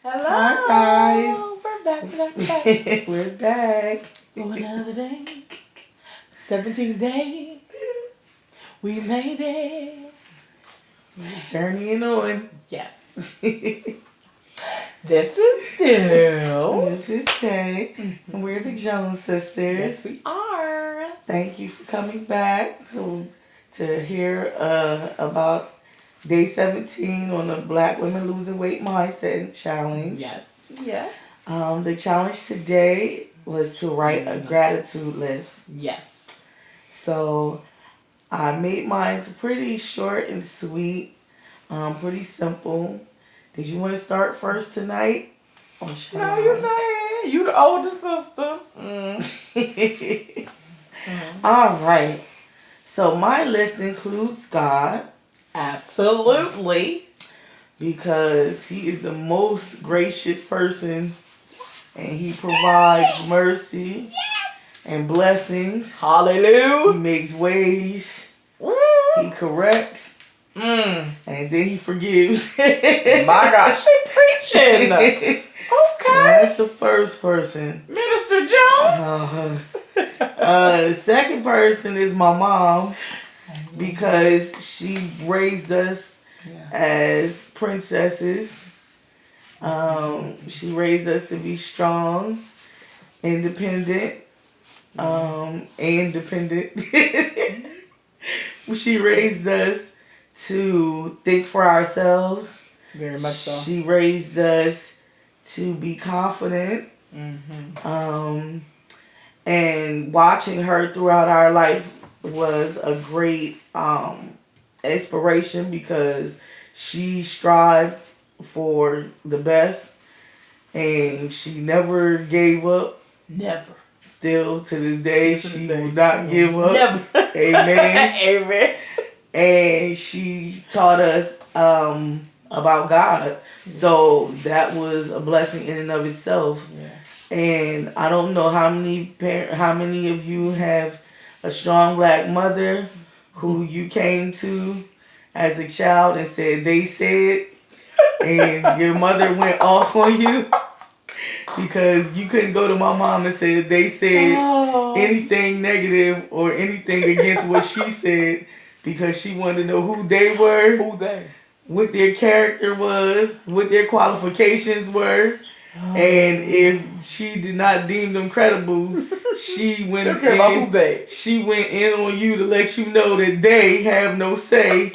Hello. Hi guys. We're back. We're back. For another day. 17th day. We made it. Journeying on. Yes. This is Dill. This is Tay. And we're the Jones sisters. Yes, we are. Thank you for coming back to hear about day 17 on the Black Women Losing Weight Mindset Challenge. Yes. Yeah. The challenge today was to write a gratitude list. Yes. So I made mine pretty short and sweet, pretty simple. Did you want to start first tonight? Or shall No, I? you go ahead. You the older sister. All right. So my list includes God Absolutely. because He is the most gracious person and He provides mercy and blessings. He Hallelujah. makes ways. Woo. He corrects. And then He forgives. My God, she preaching. So Okay. that's the first person. Minister Jones. The second person is my mom because she raised us as princesses. She raised us to be strong, independent, and dependent. She raised us to think for ourselves. Very much so. She raised us to be confident. And watching her throughout our life was a great inspiration because she strived for the best and she never gave up. Never. Still to this day, Still to she this day. will not give up. Never. Amen. Amen. And she taught us about God. So that was a blessing in and of itself. Yeah. And I don't know how many of you have a strong Black mother who you came to as a child and said they said, and your mother went off on you because you couldn't go to my mom and say they said anything negative or anything against what she said because she wanted to know who they were, Who they? what their character was, what their qualifications were. And if she did not deem them credible, she went She don't care about who they. She went in on you to let you know that they have no say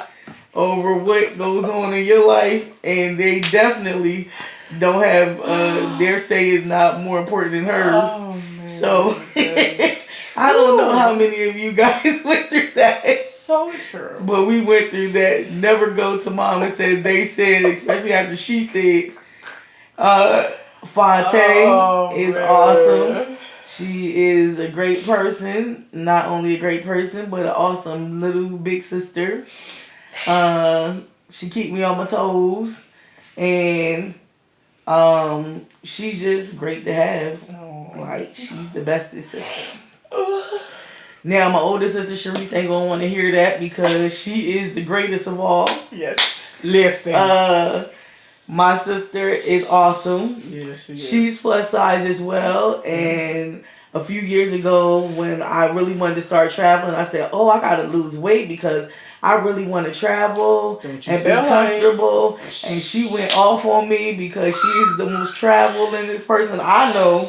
over what goes on in your life, and they definitely don't have their say is not more important than hers. Oh, man. So I don't know how many of you guys went through that. So true. But we went through that. Never go to mom and say they said, especially after she said. Fonte is awesome. She is a great person. Not only a great person, but an awesome little big sister. She keep me on my toes. And she's just great to have. Like, she's the bestest sister. Now, my older sister, Sharice, ain't going to want to hear that because she is the greatest of all. Yes. Listen. My sister is awesome. Yes, she is. She's plus size as well. And a few years ago, when I really wanted to start traveling, I said, I got to lose weight because I really want to travel and be comfortable. And she went off on me because she's the most travelingest person I know.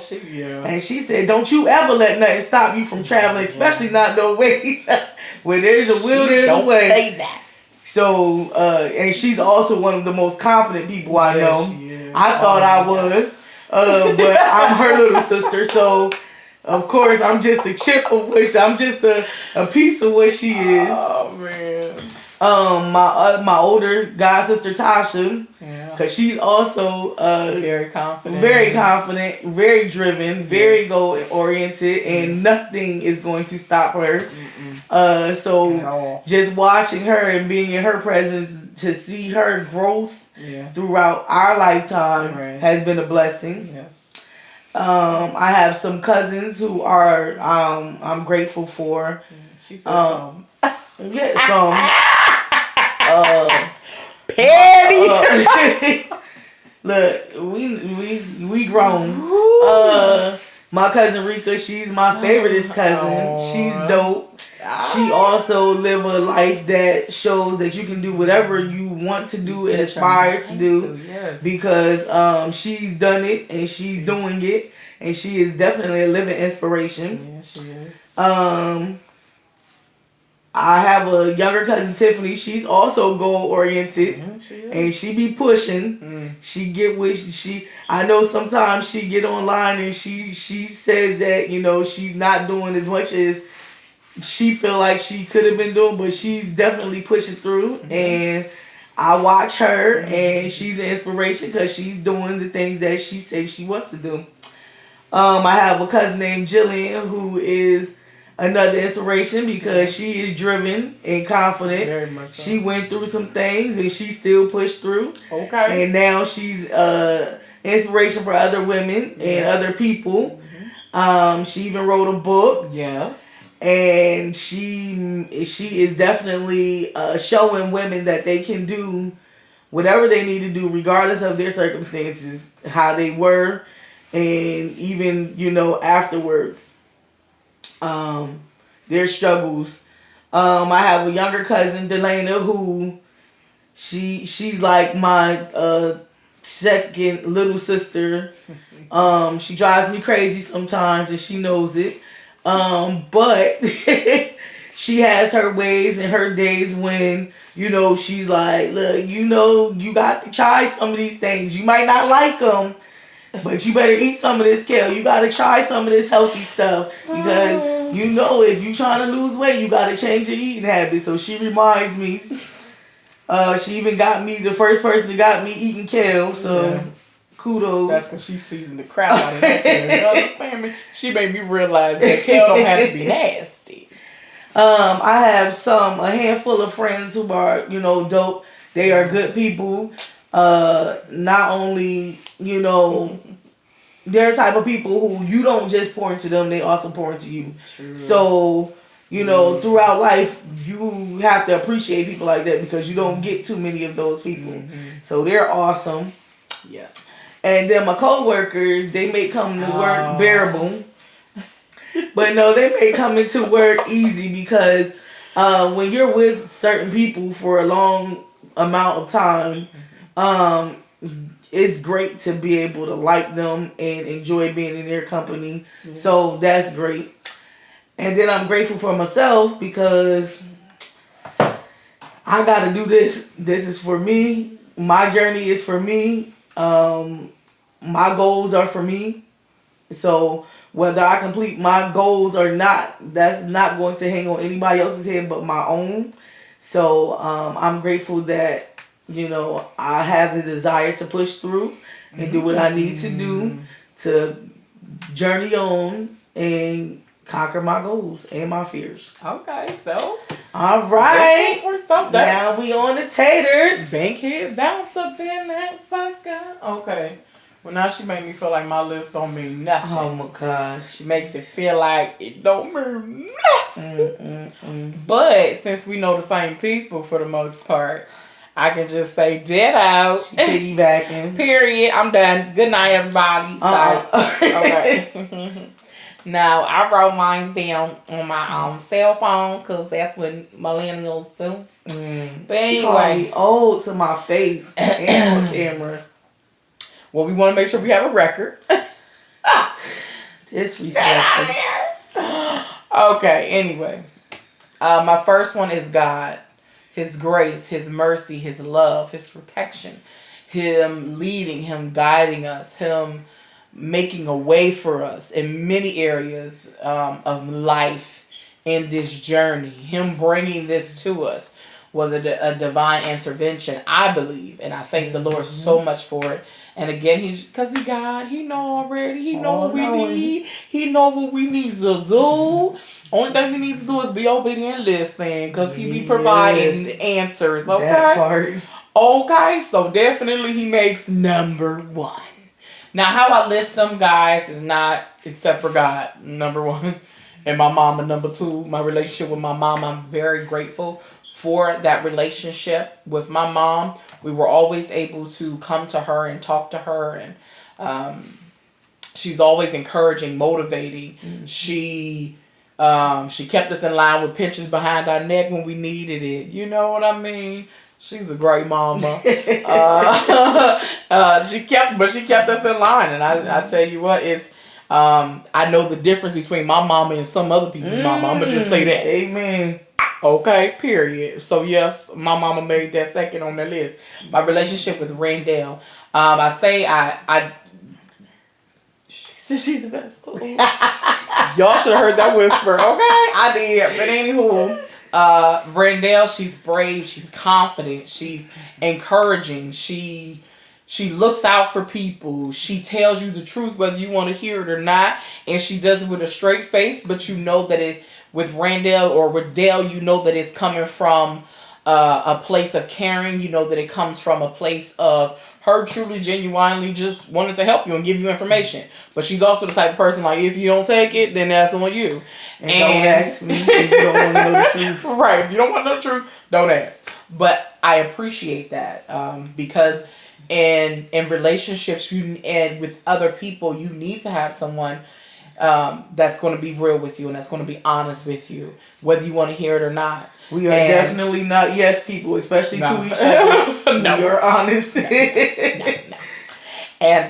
And she said, don't you ever let nothing stop you from traveling, especially not no weight. Where there's a will, there's a way. Don't say that. So, and she's also one of the most confident people I know. I thought I was, but I'm her little sister. So, of course, I'm just a chip of which I'm just a piece of what she is. Oh man. My older god sister Tasha, because she's also very confident, very driven, very goal oriented, and nothing is going to stop her. So just watching her and being in her presence to see her growth throughout our lifetime has been a blessing. Yes. I have some cousins who are I'm grateful for. She said some. Yeah, some. Petty. Look, we grown. My cousin Rika, she's my favoriteest cousin. She's dope. She also live a life that shows that you can do whatever you want to do and aspire to do. Because she's done it and she's doing it, and she is definitely a living inspiration. Yeah, she is. I have a younger cousin, Tiffany. She's also goal oriented, and she be pushing. She get with she. I know sometimes she get online and she says that she's not doing as much as she feel like she could have been doing, but she's definitely pushing through. And I watch her, and she's an inspiration because she's doing the things that she says she wants to do. I have a cousin named Jillian who is another inspiration because she is driven and confident. Very much so. She went through some things and she still pushed through. Okay. And now she's inspiration for other women and other people. She even wrote a book. Yes. And she is definitely showing women that they can do whatever they need to do regardless of their circumstances, how they were, and even afterwards. Their struggles. I have a younger cousin, Delana, who she's like my second little sister. She drives me crazy sometimes, and she knows it. But she has her ways and her days when she's like, look, you got to try some of these things. You might not like them, but you better eat some of this kale. You got to try some of this healthy stuff because if you trying to lose weight, you got to change your eating habits. So she reminds me. She even got me, the first person that got me eating kale. So kudos. That's because she seasoned the crap out of that kale. You understand me? She made me realize that kale don't have to be nasty. I have a handful of friends who are dope. They are good people. Not only they're the type of people who you don't just pour into them, they also pour into you. True. So, throughout life, you have to appreciate people like that because you don't get too many of those people. So they're awesome. Yeah. And then my coworkers, they may come to work bearable. But no, they may come into work easy because when you're with certain people for a long amount of time, it's great to be able to like them and enjoy being in their company. So that's great. And then I'm grateful for myself because I got to do this. This is for me. My journey is for me. My goals are for me. So whether I complete my goals or not, that's not going to hang on anybody else's head but my own. So I'm grateful that I have the desire to push through and do what I need to do to journey on and conquer my goals and my fears. Okay, so. All right. For something. Now we on the taters. Bankhead bounce up in that sucker. Okay. Well, now she made me feel like my list don't mean nothing. Oh my gosh. She makes it feel like it don't mean nothing. But since we know the same people for the most part, I can just say dead out. Piggybacking. Period. I'm done. Good night, everybody. Okay. Now, I wrote mine down on my cell phone because that's what millennials do. But anyway. Old to my face and on camera. Well, we want to make sure we have a record. Disrespectful. Okay, anyway. My first one is God. His grace, His mercy, His love, His protection. Him leading, Him guiding us. Him making a way for us in many areas of life in this journey. Him bringing this to us was a divine intervention, I believe. And I thank the Lord so much for it. And again, because He God, He know already. He know what we need. He know what we need to do. Only thing we need to do is be obedient and listen, because He be providing answers. Okay? That part. Okay, so definitely He makes number one. Now, how I list them, guys, is not, except for God, number one, and my mama, number two. My relationship with my mom, I'm very grateful for that relationship with my mom. We were always able to come to her and talk to her, and she's always encouraging, motivating. She kept us in line with pinches behind our neck when we needed it. You know what I mean? She's a great mama. She kept us in line, and I tell you what, it's I know the difference between my mama and some other people's mama. I'm gonna just say that. Amen. Okay, period. So yes, my mama made that second on the list. My relationship with Randall. She said she's the best. Y'all should have heard that whisper. Okay, I did. But anywho, Randall, she's brave. She's confident. She's encouraging. She looks out for people. She tells you the truth whether you want to hear it or not, and she does it with a straight face. But you know that it with Randall or with Dale, you know that it's coming from a place of caring. You know that it comes from a place of her truly, genuinely just wanting to help you and give you information. But she's also the type of person like, if you don't take it, then that's on you. And don't ask me if you don't want to know the truth. Right. If you don't want to know the truth, don't ask. But I appreciate that because in relationships and with other people, you need to have someone that's going to be real with you and that's going to be honest with you, whether you want to hear it or not. We are definitely not yes people, especially to each other. No. We are honest. No. And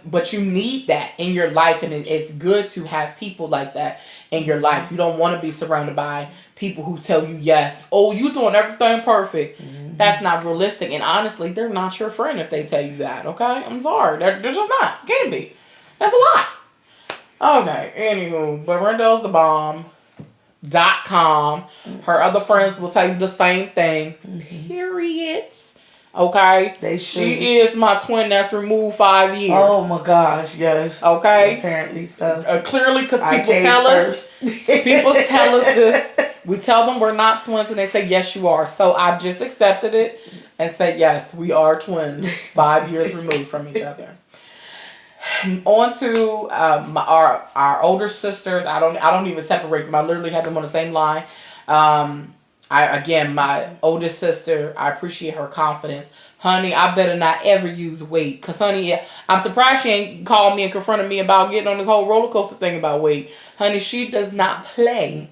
but you need that in your life, and it's good to have people like that in your life. You don't want to be surrounded by people who tell you yes, oh, you doing everything perfect. Mm-hmm. That's not realistic, and honestly, they're not your friend if they tell you that. Okay, I'm sorry, they're just not. Can't be. That's a lie. Okay, anywho, but Randall's the bomb.com. Her other friends will tell you the same thing. Mm-hmm. Period. Okay? She is my twin that's removed 5 years. Oh my gosh, yes. Okay? Apparently so. Clearly, because people tell us. People tell us this. We tell them we're not twins and they say, yes, you are. So I just accepted it and said, yes, we are twins. 5 years removed from each other. On to our older sisters. I don't even separate them. I literally have them on the same line. My oldest sister, I appreciate her confidence. Honey, I better not ever use weight. Because, honey, I'm surprised she ain't called me and confronted me about getting on this whole roller coaster thing about weight. Honey, she does not play.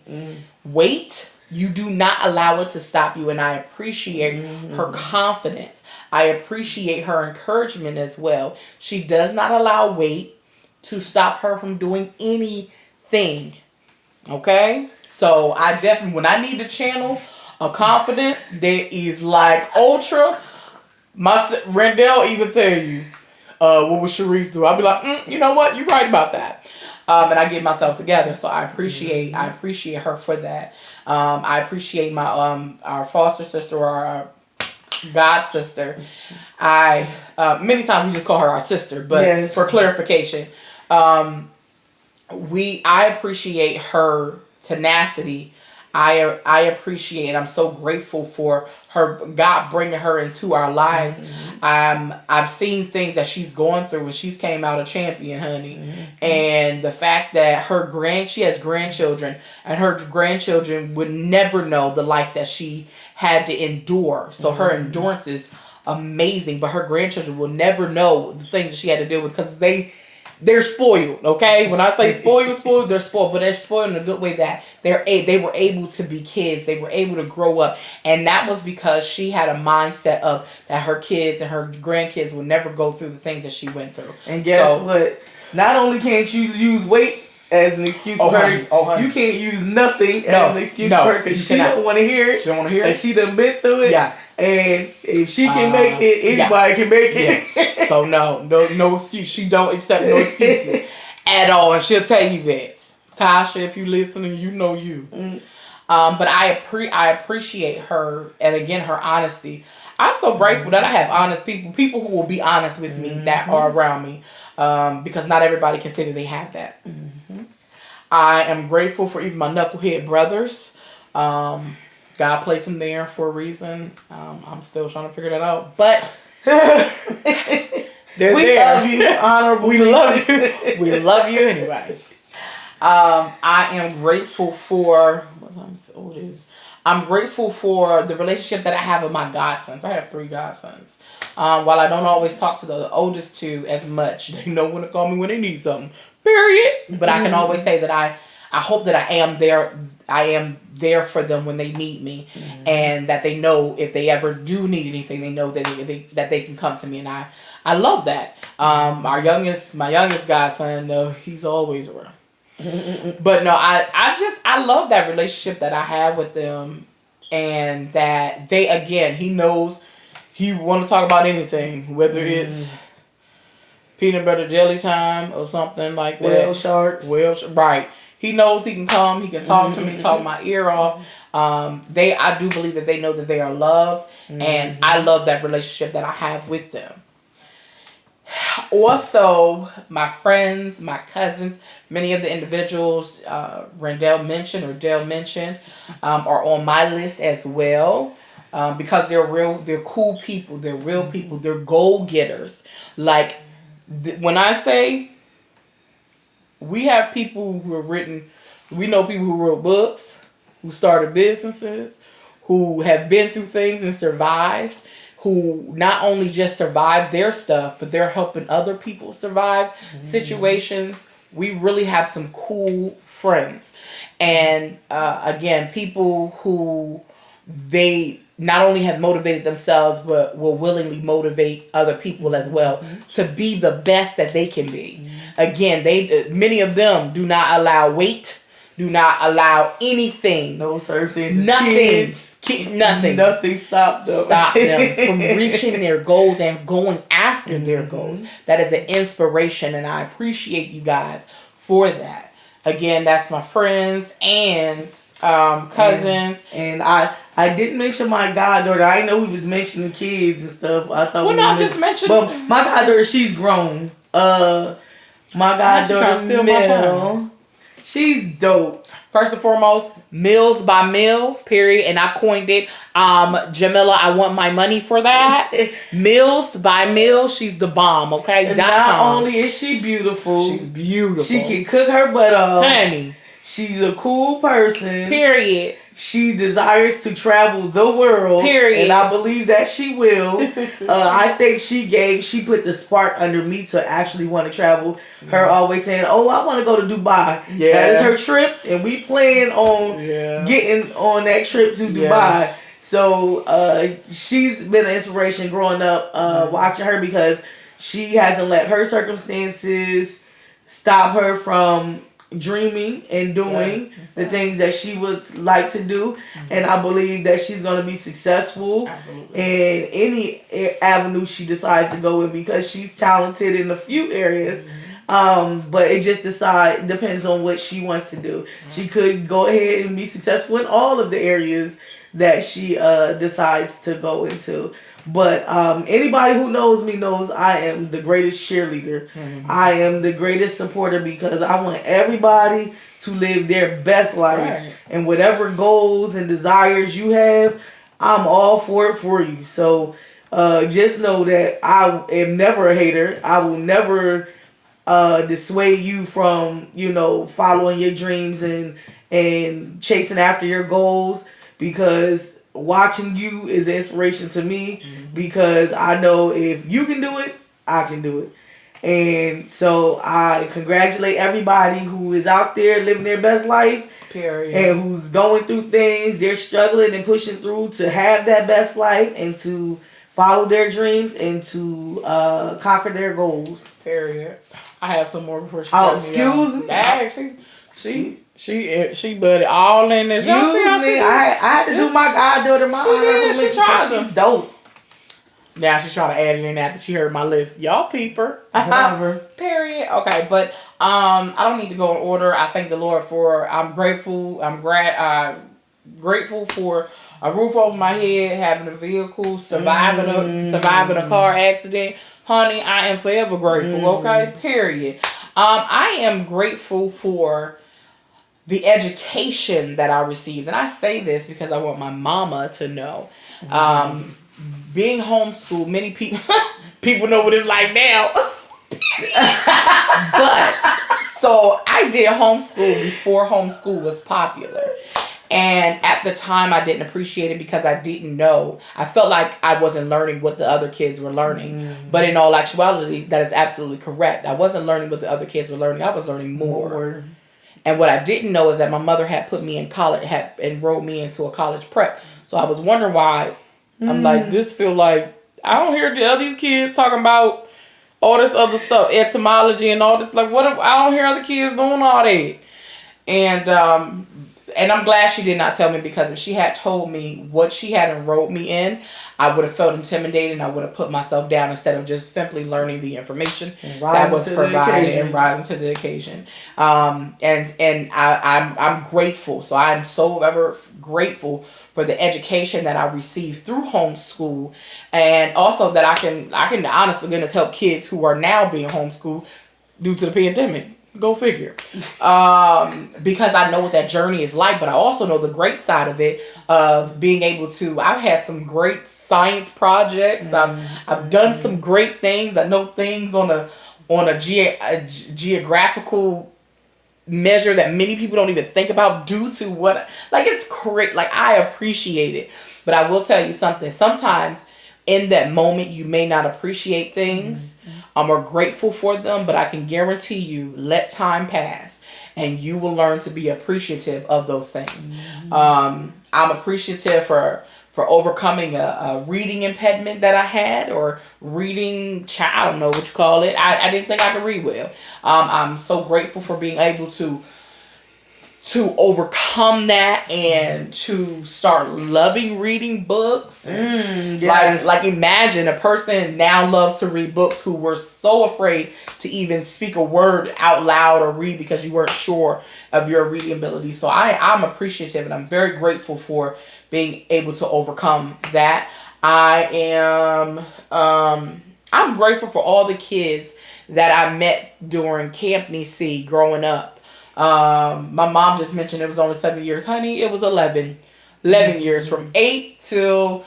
Weight, you do not allow it to stop you. And I appreciate her confidence. I appreciate her encouragement as well. She does not allow weight to stop her from doing anything. Okay? So I definitely, when I need to channel a confidence that is like ultra, Randall even tell you, what would Sharice do? I'll be like, you know what? You're right about that. And I get myself together. So I appreciate her for that. I appreciate my our foster sister or our God sister. Many times we just call her our sister, but for clarification, I appreciate her tenacity. I appreciate and I'm so grateful for her, God bringing her into our lives. I've seen things that she's going through and she's came out a champion, honey. And the fact that she has grandchildren and her grandchildren would never know the life that she had to endure. So her endurance is amazing, but her grandchildren will never know the things that she had to deal with because they're spoiled, okay? When I say spoiled, they're spoiled, but they're spoiled in a good way that they were able to be kids. They were able to grow up, and that was because she had a mindset of that her kids and her grandkids would never go through the things that she went through. And guess what? Not only can't you use weight as an excuse for her, you can't use nothing as an excuse for her because she don't want to hear it. She don't want to hear it. And she done been through it. Yes. And if she can make it, anybody can make it. Yeah. So no excuse. She don't accept no excuses at all, and she'll tell you that. Tasha, if you listening, you know you. But I appreciate her, and again her honesty. I'm so grateful that I have honest people who will be honest with me that are around me, because not everybody can say that they have that. I am grateful for even my knucklehead brothers. God placed them there for a reason. I'm still trying to figure that out, but they're there. Love you, honorable. We love you. We love you anyway. I am grateful for I'm grateful for the relationship that I have with my godsons. I have 3 godsons. While I don't always talk to the oldest 2 as much, they know when to call me when they need something. Period. But I can always say that I hope that I am there. I am there for them when they need me, and that they know if they ever do need anything, they know that that they can come to me, and I love that. My youngest godson, he's always around. But no, I love that relationship that I have with them, and that they, again, he knows he want to talk about anything, whether it's peanut butter jelly time or something like that. Whale sharks. Right. He knows he can come. He can talk to me, talk my ear off. I do believe that they know that they are loved, and I love that relationship that I have with them. Also, my friends, my cousins, many of the individuals Dale mentioned are on my list as well, because they're cool people, they're real people, they're goal getters. Like when I say we have people who have we know people who wrote books, who started businesses, who have been through things and survived, who not only just survive their stuff, but they're helping other people survive situations. We really have some cool friends. And again, people who they not only have motivated themselves, but will willingly motivate other people as well to be the best that they can be. Again, many of them do not allow weight, do not allow anything. No surfing. Nothing. Kids. Nothing. Nothing stopped them. Stop them from reaching their goals and going after their goals. That is an inspiration, and I appreciate you guys for that. Again, that's my friends and cousins. And I didn't mention my goddaughter. I know we was mentioning kids and stuff. I thought just mentioned. But my goddaughter, she's grown. My goddaughter, Mel, she's dope. First and foremost, Meals by Mill, period. And I coined it. Jamila, I want my money for that. Meals by Mill, she's the bomb, okay? And not only is she beautiful, she's beautiful. She can cook her butt off. Honey. She's a cool person. Period. She desires to travel the world. Period. And I believe that she will. I think she put the spark under me to actually want to travel. Her always saying, "Oh, I want to go to Dubai." Yeah. That is her trip, and we plan on getting on that trip to Dubai. Yes. So she's been an inspiration growing up, watching her, because she hasn't let her circumstances stop her from dreaming and doing the things that she would like to do. And I believe that she's going to be successful in any avenue she decides to go in, because she's talented in a few areas. But it just depends on what she wants to do. She could go ahead and be successful in all of the areas that she decides to go into. But anybody who knows me knows I am the greatest cheerleader. I am the greatest supporter, because I want everybody to live their best life. Right. And whatever goals and desires you have, I'm all for it for you. So just know that I am never a hater. I will never dissuade you from, following your dreams and chasing after your goals, because watching you is an inspiration to me, because I know if you can do it, I can do it. And so I congratulate everybody who is out there living their best life. Period. And who's going through things, they're struggling and pushing through to have that best life and to follow their dreams and to conquer their goals. Period. I have some more before she excuse me. Actually, she put it all in this. Excuse me. I had to do my goddaughter. She tried to. She's dope. Now she's trying to add it in after she heard my list. Y'all peeper. Whatever. Period. Okay, but I don't need to go in order. I thank the Lord for. I'm grateful. I'm grateful for a roof over my head, having a vehicle, surviving a car accident. Honey, I am forever grateful. Okay. Period. I am grateful for the education that I received, and I say this because I want my mama to know. Being homeschooled, many people know what it's like now. But so I did homeschool before homeschool was popular, And at the time, I didn't appreciate it because I didn't know. I felt like I wasn't learning what the other kids were learning. But in all actuality, that is absolutely correct. I wasn't learning what the other kids were learning. I was learning more. And what I didn't know is that my mother had put me in college, had enrolled me into a college prep. So I was wondering why. I'm like, this feel like, I don't hear the other kids talking about all this other stuff, etymology and all this. Like, I don't hear other kids doing all that. And I'm glad she did not tell me, because if she had told me what she had enrolled me in, I would have felt intimidated and I would have put myself down instead of just simply learning the information that was provided and rising to the occasion. And I'm grateful. So I'm so ever grateful for the education that I received through homeschool, and also that I can honestly goodness help kids who are now being homeschooled due to the pandemic. Go figure. Because I know what that journey is like, but I also know the great side of it, of being able to, I've had some great science projects. I've done some great things. I know things on a geographical measure that many people don't even think about due to what, like, it's great. Like, I appreciate it. But I will tell you something. Sometimes in that moment, you may not appreciate things or grateful for them, but I can guarantee you, let time pass and you will learn to be appreciative of those things. I'm appreciative for overcoming a reading impediment that I had, or reading, I don't know what you call it. I didn't think I could read well. I'm so grateful for being able to overcome that and to start loving reading books. Yes. Like imagine a person now loves to read books who were so afraid to even speak a word out loud or read because you weren't sure of your reading ability. So I'm appreciative and I'm very grateful for being able to overcome that. I'm grateful for all the kids that I met during Camp Nisi growing up. My mom just mentioned it was only 7 years. Honey, it was 11 years, from 8 till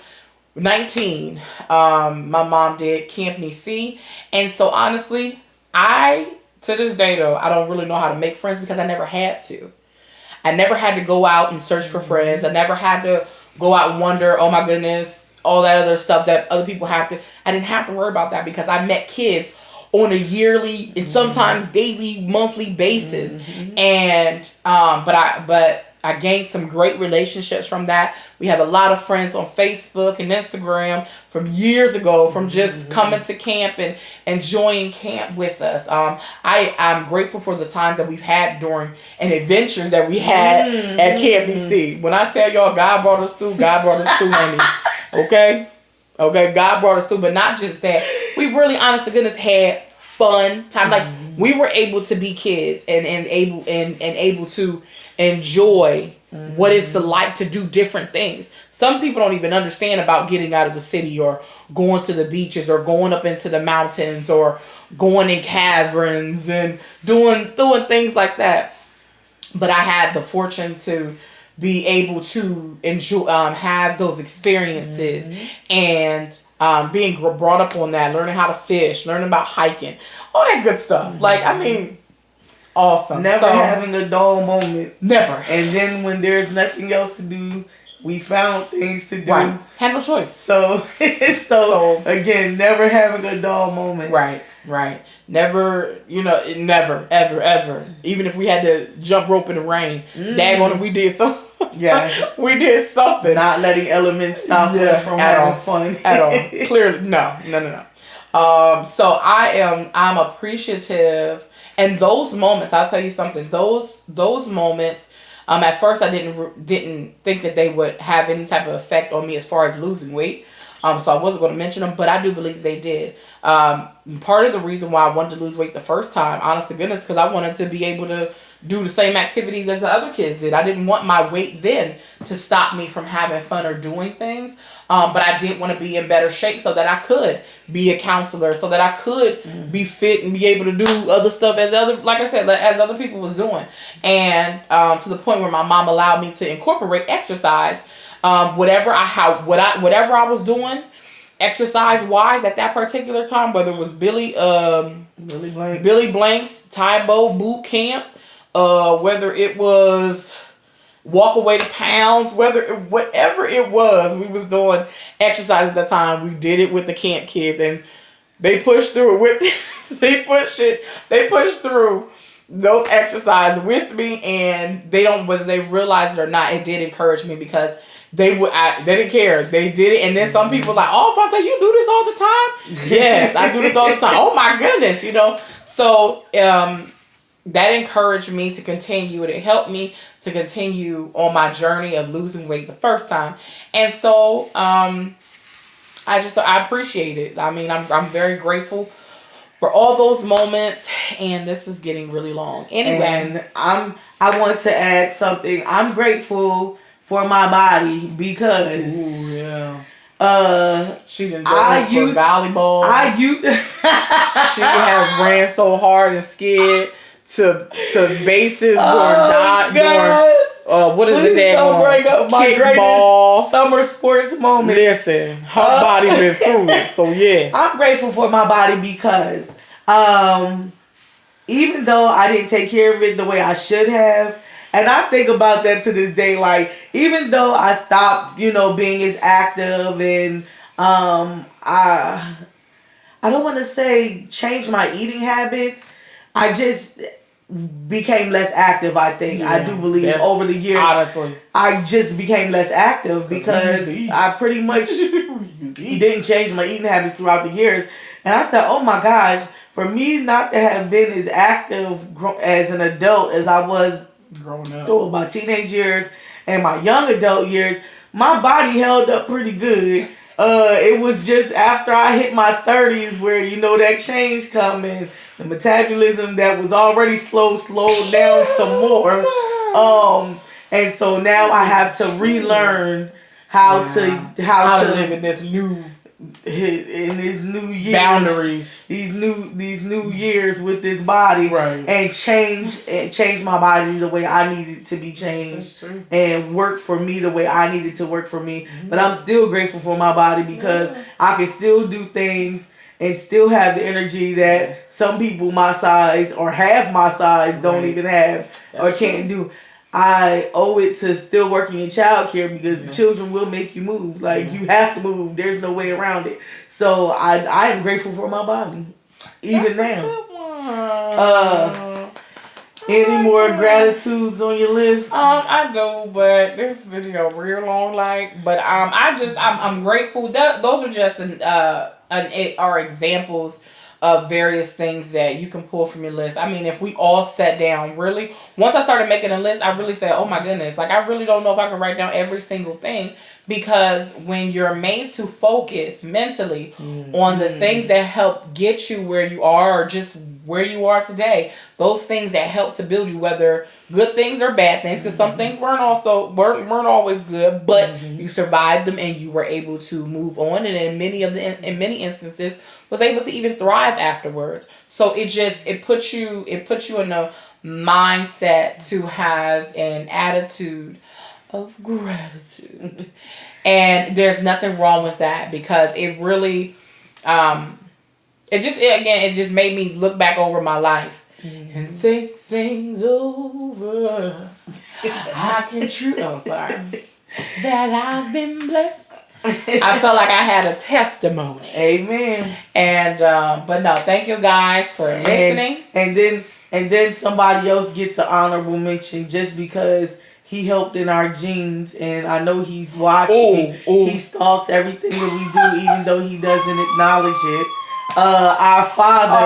19. My mom did Camp Nisi. And so honestly, to this day though, I don't really know how to make friends because I never had to. I never had to go out and search for friends. I never had to go out and wonder, oh my goodness, all that other stuff that other people have to. I didn't have to worry about that because I met kids on a yearly and sometimes daily, monthly basis. And but I gained some great relationships from that. We have a lot of friends on Facebook and Instagram from years ago, from just coming to camp and enjoying camp with us. I'm grateful for the times that we've had during and adventures that we had at Camp DC. When I tell y'all God brought us through, honey. Okay, God brought us through, but not just that. We really, honest to goodness, had fun time. Like, we were able to be kids and able to enjoy what it's like to do different things. Some people don't even understand about getting out of the city or going to the beaches or going up into the mountains or going in caverns and doing things like that. But I had the fortune to be able to enjoy, have those experiences and being brought up on that, learning how to fish, learning about hiking, all that good stuff. Like, I mean, awesome. Never having a dull moment. Never. And then when there's nothing else to do, we found things to do. Right. Had no choice. So again, never having a dull moment. Right. Never, never, ever. Even if we had to jump rope in the rain, daggone it, we did something. Yeah. We did something. Not letting elements stop us from having fun. At all. Clearly, no. So I'm appreciative. And those moments, I'll tell you something, those moments, at first I didn't think that they would have any type of effect on me as far as losing weight. So I wasn't going to mention them, but I do believe they did. Part of the reason why I wanted to lose weight the first time, honest to goodness, because I wanted to be able to do the same activities as the other kids did. I didn't want my weight then to stop me from having fun or doing things. But I did want to be in better shape so that I could be a counselor, so that I could be fit and be able to do other stuff as other people was doing. And to the point where my mom allowed me to incorporate exercise. Whatever I was doing, exercise wise at that particular time, whether it was Billy Blank's Tae Bo boot camp, whether it was walk away the pounds, whatever it was. We was doing exercise at the time. We did it with the camp kids, and they pushed through it with they pushed through those exercises with me, and they don't, whether they realize it or not, it did encourage me because they didn't care. They did it, and then some people like, oh, Fonte, you do this all the time? Yes, I do this all the time. Oh my goodness, So that encouraged me to continue, and it helped me to continue on my journey of losing weight the first time. And so I appreciate it. I mean, I'm very grateful for all those moments, and this is getting really long. Anyway, and I want to add something. I'm grateful for my body because she didn't go for volleyball. She have ran so hard and scared to bases or not going. What is it that? Don't bring up my greatest summer sports moment. Listen, her body been through it, so yeah. I'm grateful for my body because even though I didn't take care of it the way I should have, and I think about that to this day, like, even though I stopped, being as active, and I don't want to say change my eating habits, I just became less active, I think. I do believe over the years. Honestly. I just became less active because I pretty much didn't change my eating habits throughout the years. And I said, oh my gosh, for me not to have been as active as an adult as I was growing up through my teenage years and my young adult years, my body held up pretty good. It was just after I hit my 30s where, that change coming. The metabolism that was already slowed down some more. And so now I have to relearn how to live in this new years, boundaries, these new years with this body, right. And change my body the way I needed to be changed, and work for me the way I needed to work for me. Mm-hmm. But I'm still grateful for my body because I can still do things and still have the energy that some people my size or half my size don't even have or can't do. I owe it to still working in childcare because the children will make you move. Like, you have to move. There's no way around it. So I am grateful for my body, even now. Any more gratitudes on your list? I do, but this video real long, but I'm grateful. Those are just are examples of various things that you can pull from your list. I mean, if we all sat down, really, once I started making a list, I really said, oh my goodness, I really don't know if I can write down every single thing, because when you're made to focus mentally on the things that help get you where you are, or just where you are today, those things that help to build you, whether good things or bad things, because some things weren't always good, but you survived them and you were able to move on, and in many instances was able to even thrive afterwards. So it puts you in a mindset to have an attitude of gratitude. And there's nothing wrong with that, because it really it just made me look back over my life and think things over. That I've been blessed. I felt like I had a testimony. Amen. And but no, thank you guys for listening. And then somebody else gets an honorable mention just because he helped in our genes, and I know he's watching. He stalks everything that we do, even though he doesn't acknowledge it. Our father,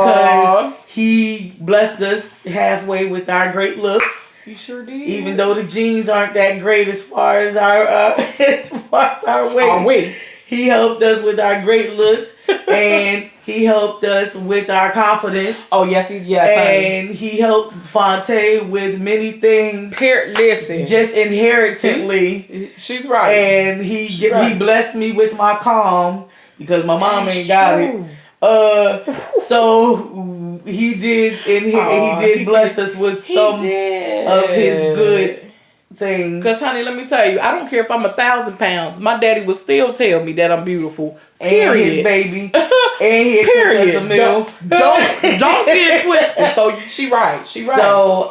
because he blessed us halfway with our great looks. He sure did. Even though the genes aren't that great as far as our weight. He helped us with our great looks, and he helped us with our confidence. Oh, yes, and he helped Fonte with many things. Listen, just inherently. She's right. And he blessed me with my calm because my mom ain't got it. So he did, and he did bless us with some of his good things. Cause honey, let me tell you, I don't care if I'm 1,000 pounds. My daddy would still tell me that I'm beautiful. Period. And his baby. And his Period. a meal. Don't get it twisted. So she right. She right. So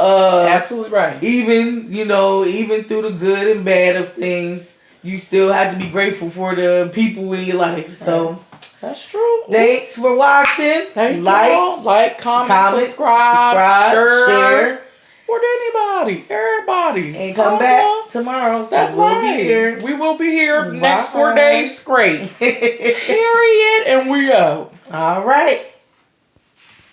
absolutely right. Even even through the good and bad of things, you still have to be grateful for the people in your life. So that's true. Thanks for watching. Like, comment, subscribe, share. Or to anybody, everybody. And come back tomorrow. That's right. Be here. We will be here next 4 days straight. Period. And we out. All right.